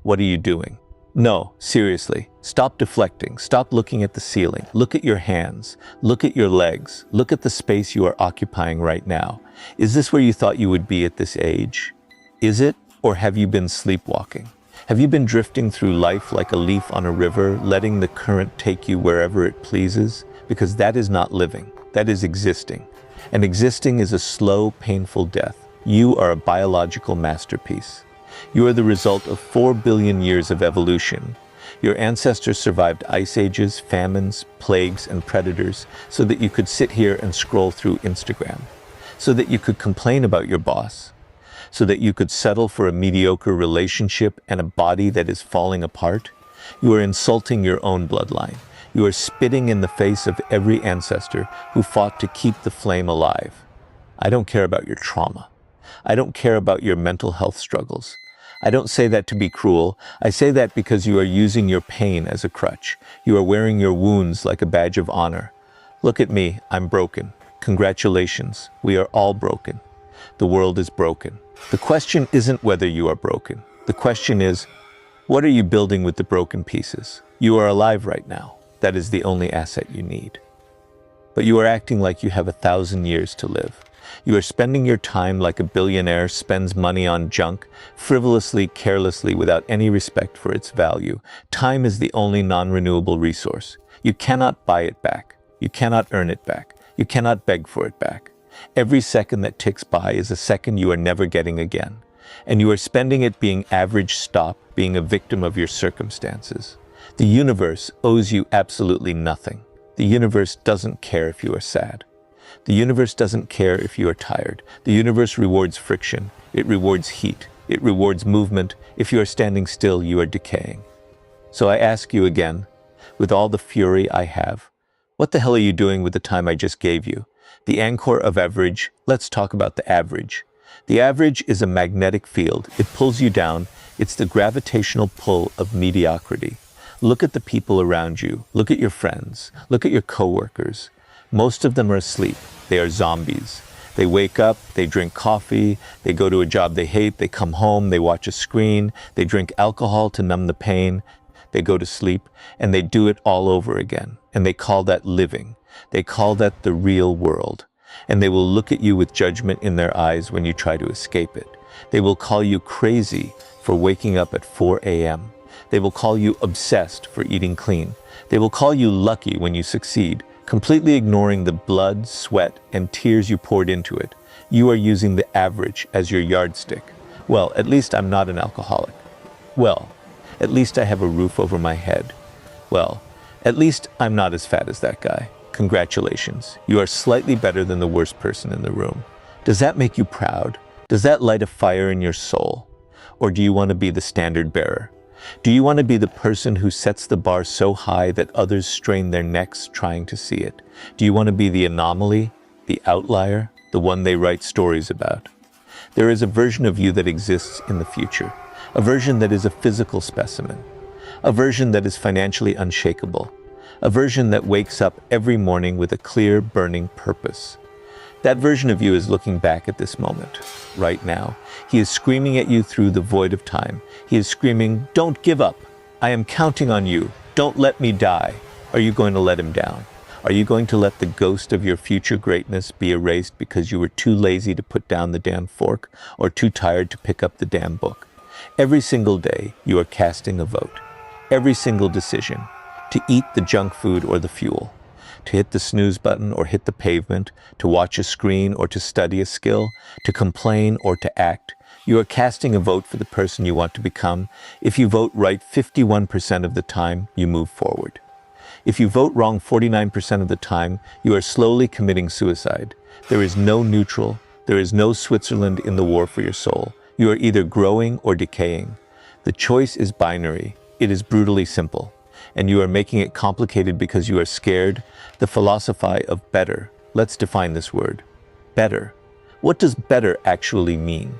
What are you doing? No, seriously, stop deflecting, stop looking at the ceiling, look at your hands, look at your legs, look at the space you are occupying right now. Is this where you thought you would be at this age? Is it, or have you been sleepwalking? Have you been drifting through life like a leaf on a river, letting the current take you wherever it pleases? Because that is not living, that is existing. And existing is a slow, painful death. You are a biological masterpiece. You are the result of 4 billion years of evolution. Your ancestors survived ice ages, famines, plagues, and predators so that you could sit here and scroll through Instagram, so that you could complain about your boss, so that you could settle for a mediocre relationship and a body that is falling apart. You are insulting your own bloodline. You are spitting in the face of every ancestor who fought to keep the flame alive. I don't care about your trauma. I don't care about your mental health struggles. I don't say that to be cruel. I say that because you are using your pain as a crutch. You are wearing your wounds like a badge of honor. Look at me, I'm broken. Congratulations, we are all broken. The world is broken. The question isn't whether you are broken. The question is, what are you building with the broken pieces? You are alive right now. That is the only asset you need. But you are acting like you have 1,000 years to live. You are spending your time like a billionaire spends money on junk, frivolously, carelessly, without any respect for its value. Time is the only non-renewable resource. You cannot buy it back. You cannot earn it back. You cannot beg for it back. Every second that ticks by is a second you are never getting again. And you are spending it being average. Stop being a victim of your circumstances. The universe owes you absolutely nothing. The universe doesn't care if you are sad. The universe doesn't care if you are tired. The universe rewards friction. It rewards heat. It rewards movement. If you are standing still, you are decaying. So I ask you again, with all the fury I have, what the hell are you doing with the time I just gave you? The anchor of average, let's talk about the average. The average is a magnetic field. It pulls you down. It's the gravitational pull of mediocrity. Look at the people around you. Look at your friends. Look at your coworkers. Most of them are asleep. They are zombies. They wake up, they drink coffee, they go to a job they hate, they come home, they watch a screen, they drink alcohol to numb the pain, they go to sleep, and they do it all over again. And they call that living. They call that the real world. And they will look at you with judgment in their eyes when you try to escape it. They will call you crazy for waking up at 4 a.m. They will call you obsessed for eating clean. They will call you lucky when you succeed, completely ignoring the blood, sweat, and tears you poured into it. You are using the average as your yardstick. Well, at least I'm not an alcoholic. Well, at least I have a roof over my head. Well, at least I'm not as fat as that guy. Congratulations. You are slightly better than the worst person in the room. Does that make you proud? Does that light a fire in your soul? Or do you want to be the standard bearer? Do you want to be the person who sets the bar so high that others strain their necks trying to see it? Do you want to be the anomaly, the outlier, the one they write stories about? There is a version of you that exists in the future, a version that is a physical specimen, a version that is financially unshakable, a version that wakes up every morning with a clear, burning purpose. That version of you is looking back at this moment, right now. He is screaming at you through the void of time. He is screaming, "Don't give up. I am counting on you. Don't let me die." Are you going to let him down? Are you going to let the ghost of your future greatness be erased because you were too lazy to put down the damn fork or too tired to pick up the damn book? Every single day, you are casting a vote. Every single decision, to eat the junk food or the fuel, to hit the snooze button or hit the pavement, to watch a screen or to study a skill, to complain or to act. You are casting a vote for the person you want to become. If you vote right 51% of the time, you move forward. If you vote wrong 49% of the time, you are slowly committing suicide. There is no neutral. There is no Switzerland in the war for your soul. You are either growing or decaying. The choice is binary. It is brutally simple. And you are making it complicated because you are scared. The philosophy of better. Let's define this word. Better. What does better actually mean?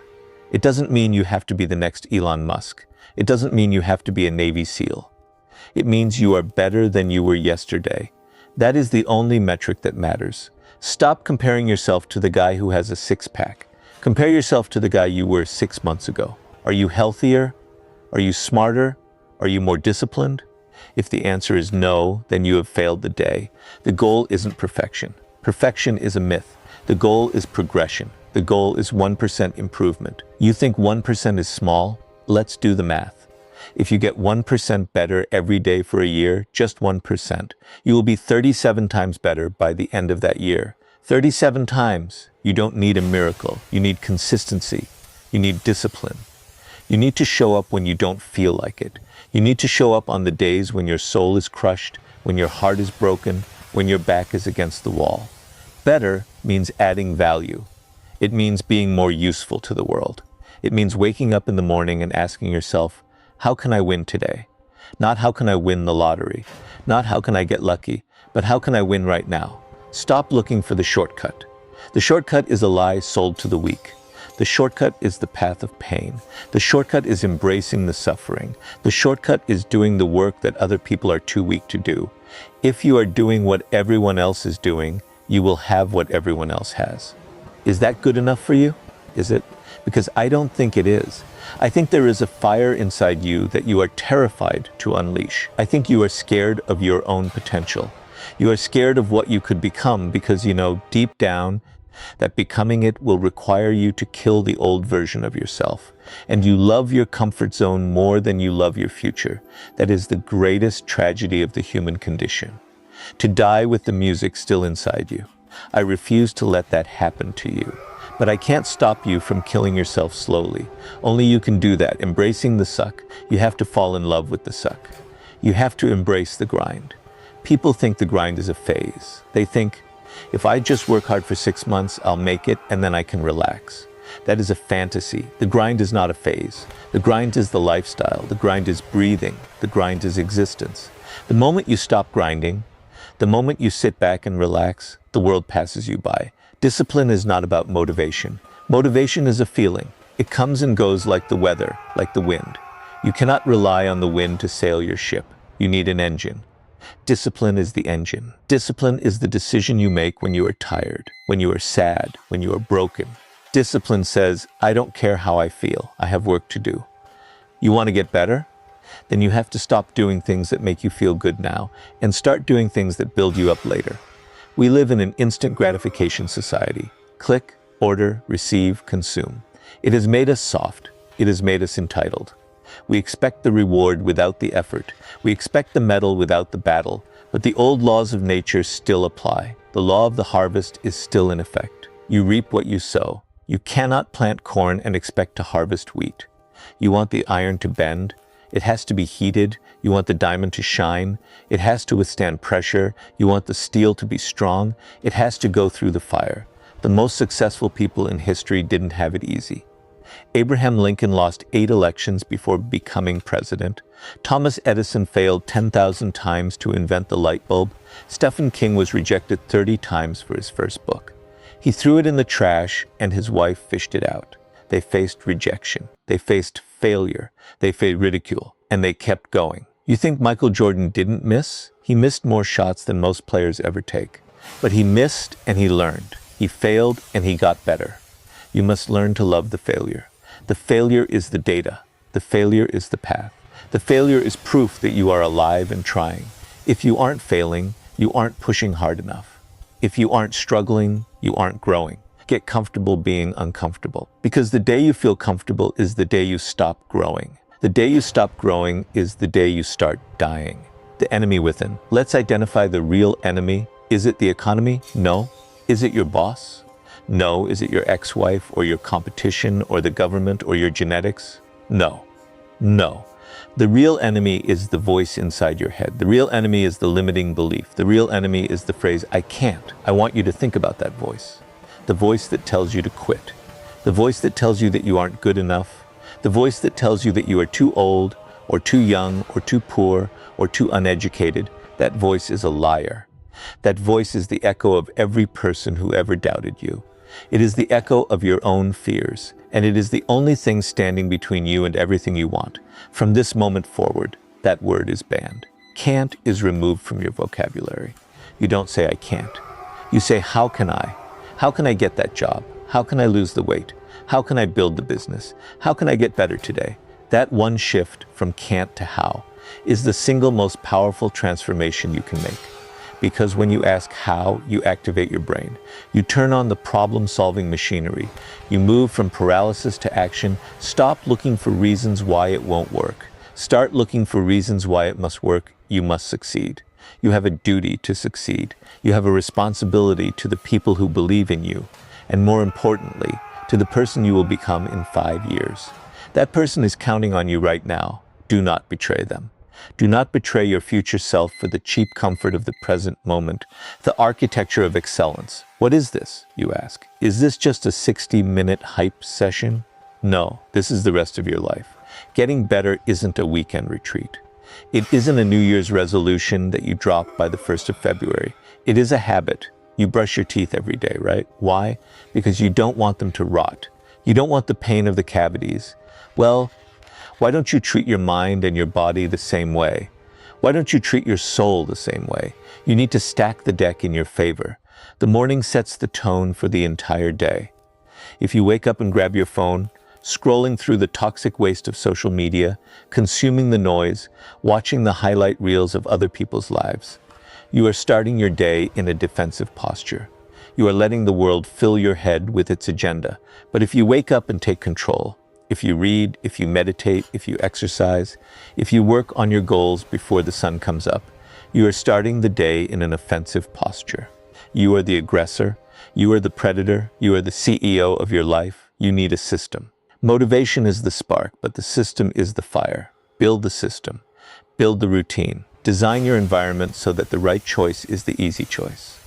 It doesn't mean you have to be the next Elon Musk. It doesn't mean you have to be a Navy SEAL. It means you are better than you were yesterday. That is the only metric that matters. Stop comparing yourself to the guy who has a six-pack. Compare yourself to the guy you were 6 months ago. Are you healthier? Are you smarter? Are you more disciplined? If the answer is no, then you have failed the day. The goal isn't perfection. Perfection is a myth. The goal is progression. The goal is 1% improvement. You think 1% is small? Let's do the math. If you get 1% better every day for a year, just 1%, you will be 37 times better by the end of that year. 37 times. You don't need a miracle. You need consistency. You need discipline. You need to show up when you don't feel like it. You need to show up on the days when your soul is crushed, when your heart is broken, when your back is against the wall. Better means adding value. It means being more useful to the world. It means waking up in the morning and asking yourself, how can I win today? Not how can I win the lottery? Not how can I get lucky? But how can I win right now? Stop looking for the shortcut. The shortcut is a lie sold to the weak. The shortcut is the path of pain. The shortcut is embracing the suffering. The shortcut is doing the work that other people are too weak to do. If you are doing what everyone else is doing, you will have what everyone else has. Is that good enough for you? Is it? Because I don't think it is. I think there is a fire inside you that you are terrified to unleash. I think you are scared of your own potential. You are scared of what you could become because you know deep down that becoming it will require you to kill the old version of yourself. And you love your comfort zone more than you love your future. That is the greatest tragedy of the human condition. To die with the music still inside you. I refuse to let that happen to you. But I can't stop you from killing yourself slowly. Only you can do that, embracing the suck. You have to fall in love with the suck. You have to embrace the grind. People think the grind is a phase. They think, if I just work hard for 6 months, I'll make it and then I can relax. That is a fantasy. The grind is not a phase. The grind is the lifestyle. The grind is breathing. The grind is existence. The moment you stop grinding, the moment you sit back and relax, the world passes you by. Discipline is not about motivation. Motivation is a feeling. It comes and goes like the weather, like the wind. You cannot rely on the wind to sail your ship. You need an engine. Discipline is the engine. Discipline is the decision you make when you are tired, when you are sad, when you are broken. Discipline says, I don't care how I feel. I have work to do. You want to get better? Then you have to stop doing things that make you feel good now and start doing things that build you up later. We live in an instant gratification society. Click, order, receive, consume. It has made us soft. It has made us entitled. We expect the reward without the effort. We expect the medal without the battle. But the old laws of nature still apply. The law of the harvest is still in effect. You reap what you sow. You cannot plant corn and expect to harvest wheat. You want the iron to bend. It has to be heated. You want the diamond to shine. It has to withstand pressure. You want the steel to be strong. It has to go through the fire. The most successful people in history didn't have it easy. Abraham Lincoln lost 8 elections before becoming president. Thomas Edison failed 10,000 times to invent the light bulb. Stephen King was rejected 30 times for his first book. He threw it in the trash and his wife fished it out. They faced rejection. They faced failure. They faced ridicule. And they kept going. You think Michael Jordan didn't miss? He missed more shots than most players ever take. But he missed and he learned. He failed and he got better. You must learn to love the failure. The failure is the data. The failure is the path. The failure is proof that you are alive and trying. If you aren't failing, you aren't pushing hard enough. If you aren't struggling, you aren't growing. Get comfortable being uncomfortable. Because the day you feel comfortable is the day you stop growing. The day you stop growing is the day you start dying. The enemy within. Let's identify the real enemy. Is it the economy? No. Is it your boss? No. Is it your ex-wife or your competition or the government or your genetics? No. No. The real enemy is the voice inside your head. The real enemy is the limiting belief. The real enemy is the phrase, I can't. I want you to think about that voice. The voice that tells you to quit. The voice that tells you that you aren't good enough. The voice that tells you that you are too old or too young or too poor or too uneducated. That voice is a liar. That voice is the echo of every person who ever doubted you. It is the echo of your own fears, and it is the only thing standing between you and everything you want. From this moment forward, that word is banned. Can't is removed from your vocabulary. You don't say, I can't. You say, how can I? How can I get that job? How can I lose the weight? How can I build the business? How can I get better today? That one shift from can't to how is the single most powerful transformation you can make. Because when you ask how, you activate your brain. You turn on the problem-solving machinery. You move from paralysis to action. Stop looking for reasons why it won't work. Start looking for reasons why it must work. You must succeed. You have a duty to succeed. You have a responsibility to the people who believe in you. And more importantly, to the person you will become in 5 years. That person is counting on you right now. Do not betray them. Do not betray your future self for the cheap comfort of the present moment, the architecture of excellence. What is this, you ask? Is this just a 60-minute hype session? No, this is the rest of your life. Getting better isn't a weekend retreat. It isn't a New Year's resolution that you drop by the 1st of February. It is a habit. You brush your teeth every day, right? Why? Because you don't want them to rot. You don't want the pain of the cavities. Well, why don't you treat your mind and your body the same way? Why don't you treat your soul the same way? You need to stack the deck in your favor. The morning sets the tone for the entire day. If you wake up and grab your phone, scrolling through the toxic waste of social media, consuming the noise, watching the highlight reels of other people's lives, you are starting your day in a defensive posture. You are letting the world fill your head with its agenda. But if you wake up and take control, if you read, if you meditate, if you exercise, if you work on your goals before the sun comes up, you are starting the day in an offensive posture. You are the aggressor. You are the predator. You are the CEO of your life. You need a system. Motivation is the spark, but the system is the fire. Build the system. Build the routine. Design your environment so that the right choice is the easy choice.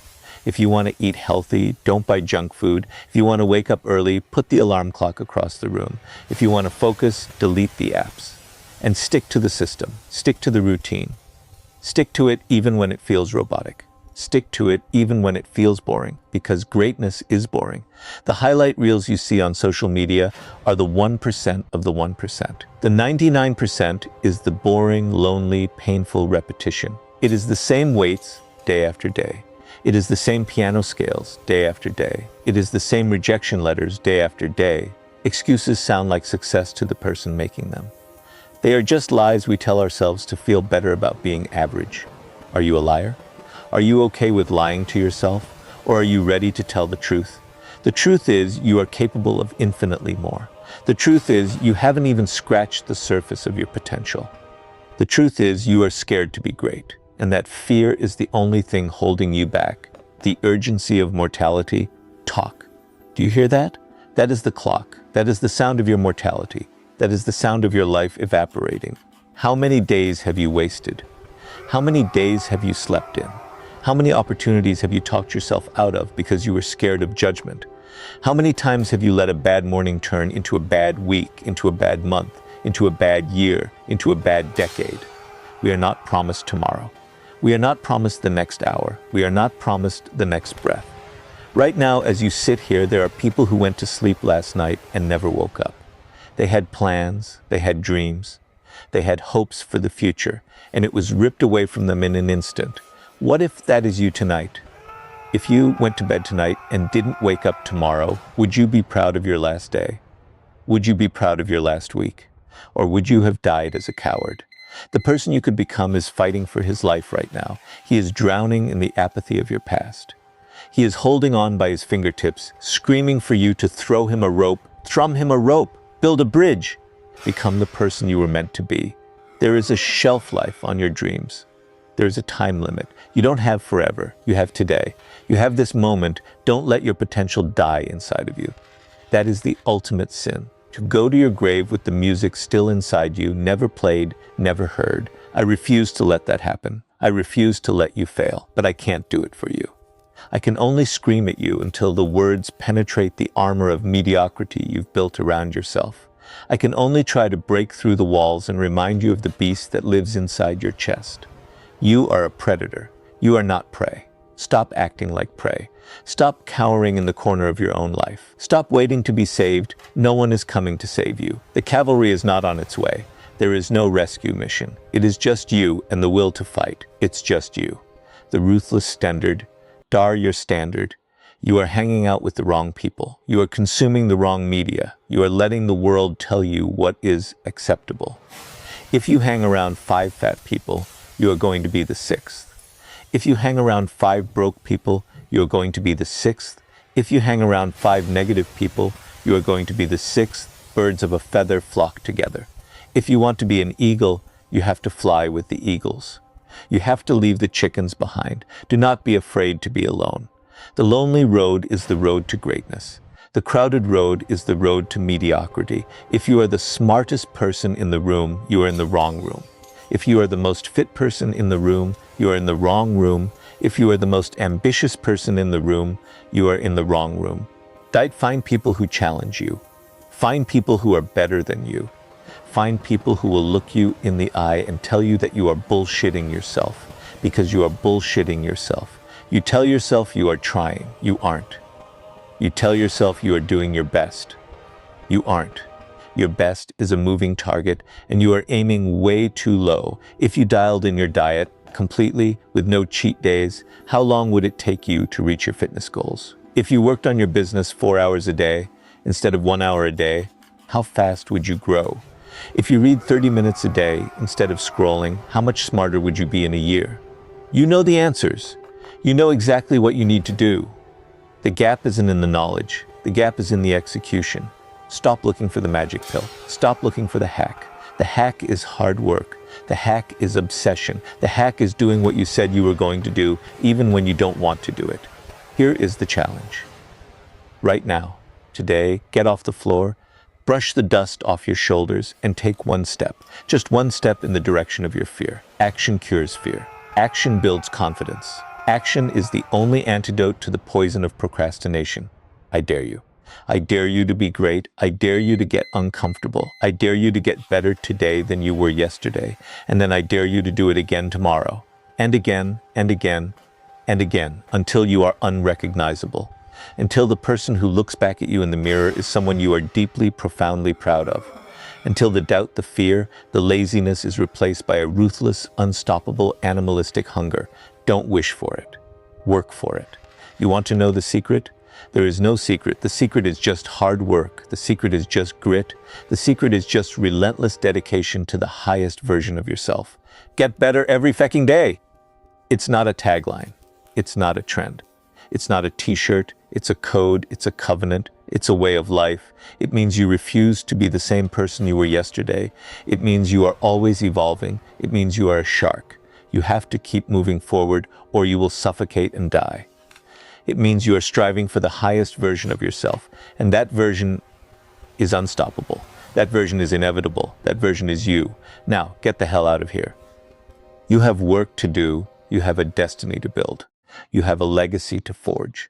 If you want to eat healthy, don't buy junk food. If you want to wake up early, put the alarm clock across the room. If you want to focus, delete the apps. And stick to the system. Stick to the routine. Stick to it even when it feels robotic. Stick to it even when it feels boring, because greatness is boring. The highlight reels you see on social media are the 1% of the 1%. The 99% is the boring, lonely, painful repetition. It is the same weights day after day. It is the same piano scales day after day. It is the same rejection letters day after day. Excuses sound like success to the person making them. They are just lies we tell ourselves to feel better about being average. Are you a liar? Are you okay with lying to yourself? Or are you ready to tell the truth? The truth is you are capable of infinitely more. The truth is you haven't even scratched the surface of your potential. The truth is you are scared to be great. And that fear is the only thing holding you back. The urgency of mortality. Talk. Do you hear that? That is the clock. That is the sound of your mortality. That is the sound of your life evaporating. How many days have you wasted? How many days have you slept in? How many opportunities have you talked yourself out of because you were scared of judgment? How many times have you let a bad morning turn into a bad week, into a bad month, into a bad year, into a bad decade? We are not promised tomorrow. We are not promised the next hour. We are not promised the next breath. Right now, as you sit here, there are people who went to sleep last night and never woke up. They had plans, they had dreams, they had hopes for the future, and it was ripped away from them in an instant. What if that is you tonight? If you went to bed tonight and didn't wake up tomorrow, would you be proud of your last day? Would you be proud of your last week? Or would you have died as a coward? The person you could become is fighting for his life right now. He is drowning in the apathy of your past. He is holding on by his fingertips, screaming for you to throw him a rope, thrum him a rope, build a bridge. Become the person you were meant to be. There is a shelf life on your dreams. There is a time limit. You don't have forever. You have today. You have this moment. Don't let your potential die inside of you. That is the ultimate sin. To go to your grave with the music still inside you, never played, never heard. I refuse to let that happen. I refuse to let you fail, but I can't do it for you. I can only scream at you until the words penetrate the armor of mediocrity you've built around yourself. I can only try to break through the walls and remind you of the beast that lives inside your chest. You are a predator. You are not prey. Stop acting like prey. Stop cowering in the corner of your own life. Stop waiting to be saved. No one is coming to save you. The cavalry is not on its way. There is no rescue mission. It is just you and the will to fight. It's just you. The ruthless standard. Dar your standard. You are hanging out with the wrong people. You are consuming the wrong media. You are letting the world tell you what is acceptable. If you hang around 5 fat people, you are going to be the 6th. If you hang around 5 broke people, you are going to be the 6th. If you hang around 5 negative people, you are going to be the 6th. Birds of a feather flock together. If you want to be an eagle, you have to fly with the eagles. You have to leave the chickens behind. Do not be afraid to be alone. The lonely road is the road to greatness. The crowded road is the road to mediocrity. If you are the smartest person in the room, you are in the wrong room. If you are the most fit person in the room, you are in the wrong room. If you are the most ambitious person in the room, you are in the wrong room. Find people who challenge you. Find people who are better than you. Find people who will look you in the eye and tell you that you are bullshitting yourself, because you are bullshitting yourself. You tell yourself you are trying. You aren't. You tell yourself you are doing your best. You aren't. Your best is a moving target, and you are aiming way too low. If you dialed in your diet completely with no cheat days, how long would it take you to reach your fitness goals? If you worked on your business 4 hours a day instead of 1 hour a day, how fast would you grow? If you read 30 minutes a day instead of scrolling, how much smarter would you be in a year? You know the answers. You know exactly what you need to do. The gap isn't in the knowledge. The gap is in the execution. Stop looking for the magic pill. Stop looking for the hack. The hack is hard work. The hack is obsession. The hack is doing what you said you were going to do, even when you don't want to do it. Here is the challenge. Right now, today, get off the floor, brush the dust off your shoulders, and take one step. Just one step in the direction of your fear. Action cures fear. Action builds confidence. Action is the only antidote to the poison of procrastination. I dare you. I dare you to be great. I dare you to get uncomfortable. I dare you to get better today than you were yesterday. And then I dare you to do it again tomorrow. And again, and again, and again, until you are unrecognizable. Until the person who looks back at you in the mirror is someone you are deeply, profoundly proud of. Until the doubt, the fear, the laziness is replaced by a ruthless, unstoppable, animalistic hunger. Don't wish for it. Work for it. You want to know the secret? There is no secret. The secret is just hard work. The secret is just grit. The secret is just relentless dedication to the highest version of yourself. Get better every fecking day. It's not a tagline. It's not a trend. It's not a t-shirt. It's a code. It's a covenant. It's a way of life. It means you refuse to be the same person you were yesterday. It means you are always evolving. It means you are a shark. You have to keep moving forward or you will suffocate and die. It means you are striving for the highest version of yourself, and that version is unstoppable. That version is inevitable. That version is you. Now, get the hell out of here. You have work to do. You have a destiny to build. You have a legacy to forge.